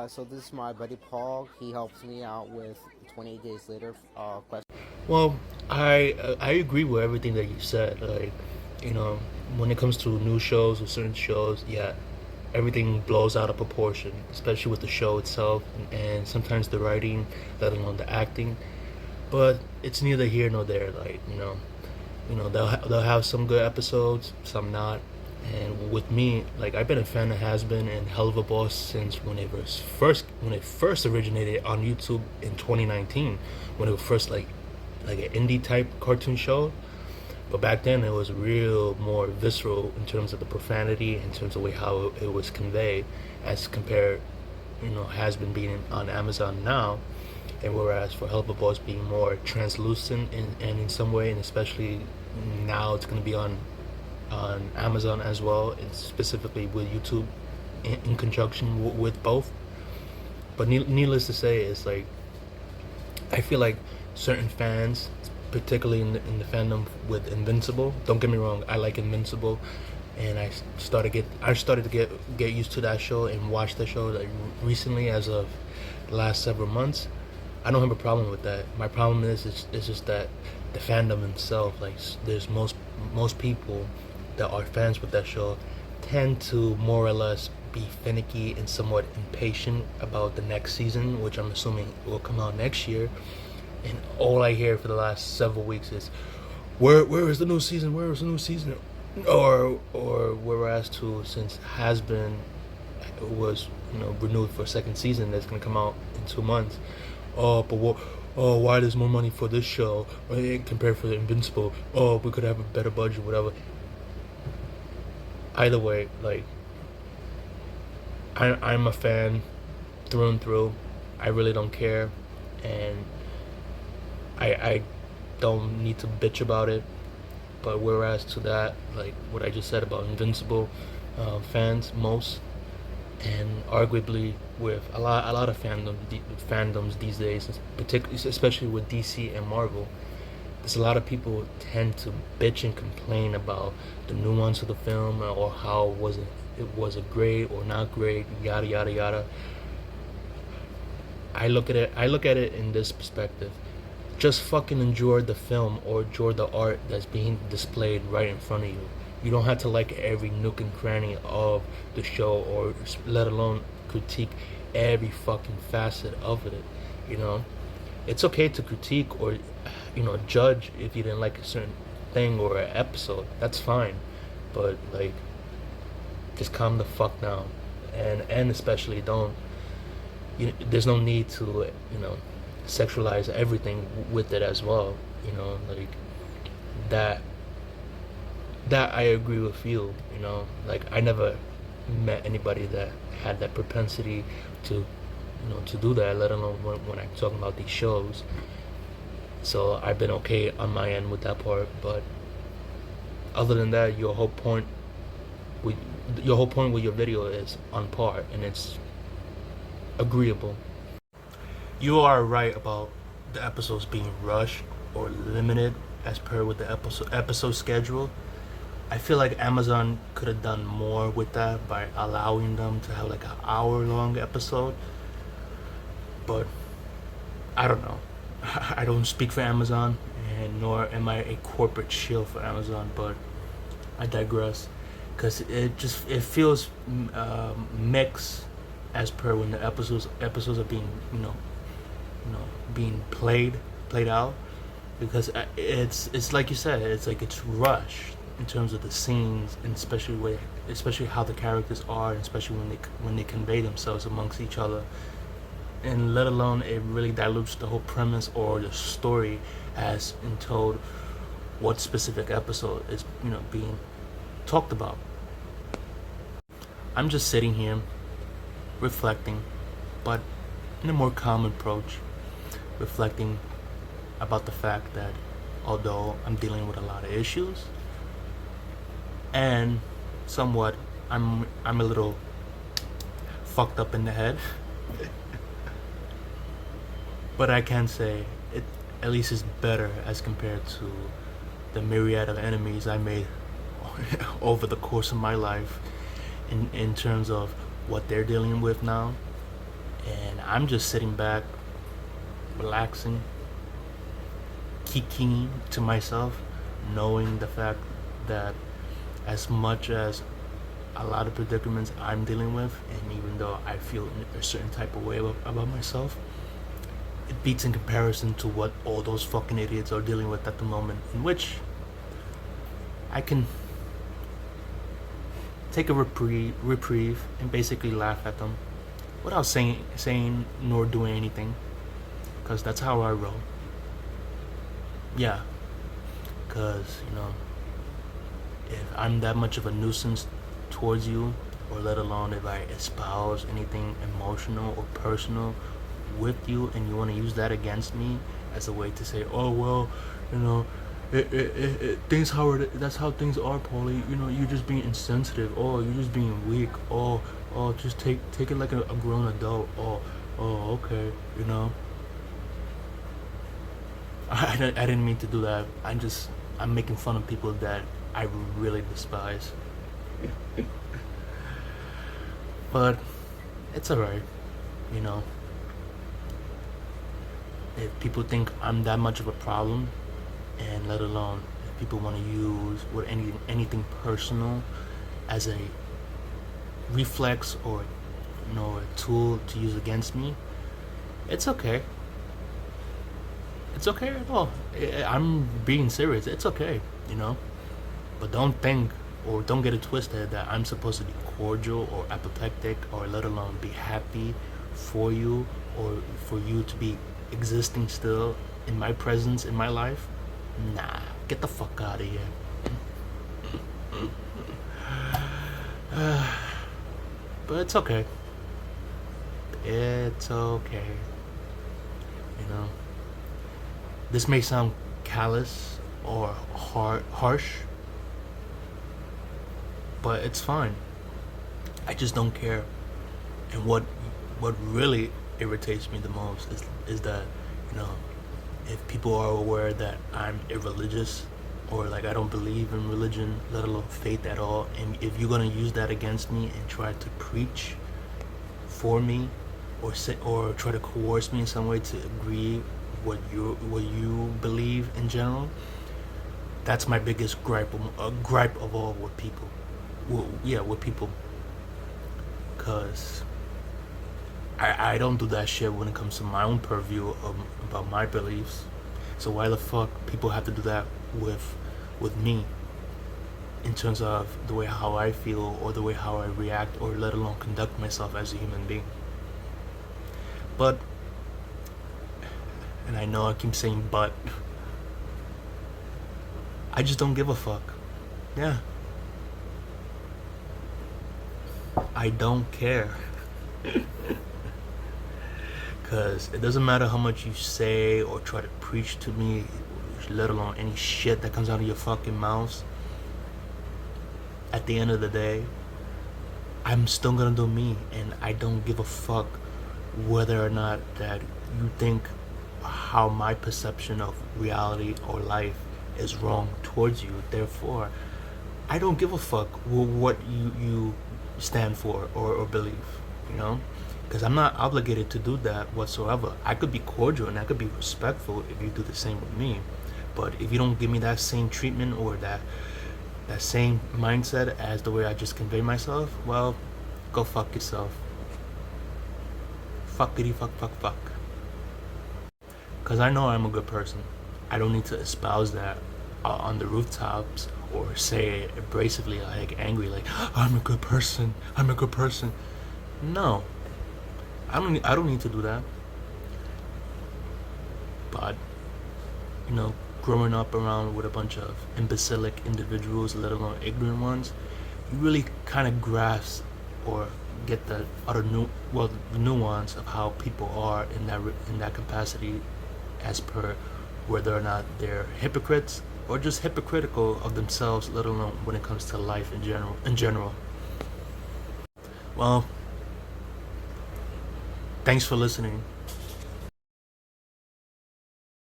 So this is my buddy Paul. He helps me out with 28 Days Later question. Well, I agree with everything that you said. Like, you know, when it comes to new shows or certain shows, yeah, everything blows out of proportion, especially with the show itself and sometimes the writing, let alone the acting. But it's neither here nor there. Like, they'll have some good episodes, some not. And with me, like I've been a fan of Has Been and Hell of a Boss since when it first originated on YouTube in 2019, when it was first like an indie type cartoon show. But back then it was real more visceral in terms of the profanity, in terms of the way how it was conveyed, as compared, Has Been being on Amazon now, and whereas for Hell of a Boss being more translucent and in some way, and especially now it's going to be on Amazon as well, and specifically with YouTube in conjunction with both. But needless to say, it's like I feel like certain fans, particularly in the fandom with Invincible. Don't get me wrong, I like Invincible, and I started to get used to that show and watch the show like recently, as of the last several months. I don't have a problem with that. My problem is it's just that the fandom itself, like there's most people that are fans with that show tend to more or less be finicky and somewhat impatient about the next season, which I'm assuming will come out next year. And all I hear for the last several weeks is, where is the new season? Where is the new season? Or whereas to since Has Been was renewed for a second season that's gonna come out in 2 months. Oh, but what? Oh, why there's more money for this show compared for the Invincible? Oh, we could have a better budget, whatever. Either way, like I'm a fan through and through. I really don't care, and I don't need to bitch about it. But whereas to that, like what I just said about Invincible fans, most, and arguably with a lot of fandoms these days, particularly especially with DC and Marvel, there's a lot of people tend to bitch and complain about the nuance of the film, or how was it great or not great, yada yada yada. I look at it in this perspective. Just fucking enjoy the film or enjoy the art that's being displayed right in front of you. You don't have to like every nook and cranny of the show, or let alone critique every fucking facet of it. You know, it's okay to critique or judge if you didn't like a certain thing or an episode. That's fine, but like, just calm the fuck down, and especially don't. There's no need to sexualize everything with it as well. Like that. That I agree with you. Like I never met anybody that had that propensity to do that. Let alone when I'm talking about these shows. So I've been okay on my end with that part. But other than that, with your whole point with your video is on par, and it's agreeable. You are right about the episodes being rushed or limited as per with the episode schedule. I feel like Amazon could have done more with that by allowing them to have like an hour long episode. But I don't know. I don't speak for Amazon, and nor am I a corporate shill for Amazon. But I digress, because it feels mixed as per when the episodes are being being played out, because it's like you said, it's like it's rushed in terms of the scenes, and especially how the characters are, and especially when they convey themselves amongst each other, and let alone it really dilutes the whole premise or the story as in told what specific episode is being talked about. I'm just sitting here reflecting, but in a more calm approach, reflecting about the fact that although I'm dealing with a lot of issues, and somewhat I'm a little fucked up in the head, but I can say it at least is better as compared to the myriad of enemies I made over the course of my life, in terms of what they're dealing with now. I'm just sitting back, relaxing, kikiing to myself, knowing the fact that as much as a lot of predicaments I'm dealing with, and even though I feel a certain type of way about myself, it beats in comparison to what all those fucking idiots are dealing with at the moment, in which I can take a reprieve and basically laugh at them without saying nor doing anything, because that's how I roll. Yeah, because if I'm that much of a nuisance towards you, or let alone if I espouse anything emotional or personal with you, and you want to use that against me as a way to say, oh well, things that's how things are, Paulie. You're just being insensitive. Oh, you're just being weak. Oh, just take it like a grown adult. Oh, okay. I didn't mean to do that. I'm making fun of people that I really despise. But it's alright, If people think I'm that much of a problem, and let alone if people want to use anything personal as a reflex or a tool to use against me, it's okay. It's okay at all. I'm being serious. It's okay, But don't think or don't get it twisted that I'm supposed to be cordial or apoplectic or let alone be happy for you or for you to be existing still in my presence in my life. Nah, get the fuck out of here. But it's okay. It's okay. This may sound callous or harsh, but it's fine. I just don't care. And what really irritates me the most is that, if people are aware that I'm irreligious or like I don't believe in religion, let alone faith at all, and if you're gonna use that against me and try to preach for me or try to coerce me in some way to agree what you believe in general, that's my biggest gripe of all with people. With people, because I don't do that shit when it comes to my own purview about my beliefs. So why the fuck people have to do that with me in terms of the way how I feel or the way how I react or let alone conduct myself as a human being? But, and I know I keep saying but, I just don't give a fuck. Yeah. I don't care. Because it doesn't matter how much you say or try to preach to me, let alone any shit that comes out of your fucking mouths. At the end of the day, I'm still gonna do me, and I don't give a fuck whether or not that you think how my perception of reality or life is wrong towards you. Therefore, I don't give a fuck what you stand for or believe, because I'm not obligated to do that whatsoever. I could be cordial and I could be respectful if you do the same with me, but if you don't give me that same treatment or that same mindset as the way I just convey myself, well, go fuck yourself. Fuckity fuck. Because I know I'm a good person. I don't need to espouse that on the rooftops or say it abrasively, like angry, like I'm a good person. No, I don't need to do that. But growing up around with a bunch of imbecilic individuals, let alone ignorant ones, you really kind of grasp or get the nuance of how people are in that capacity, as per whether or not they're hypocrites or just hypocritical of themselves, let alone when it comes to life in general. Well, thanks for listening.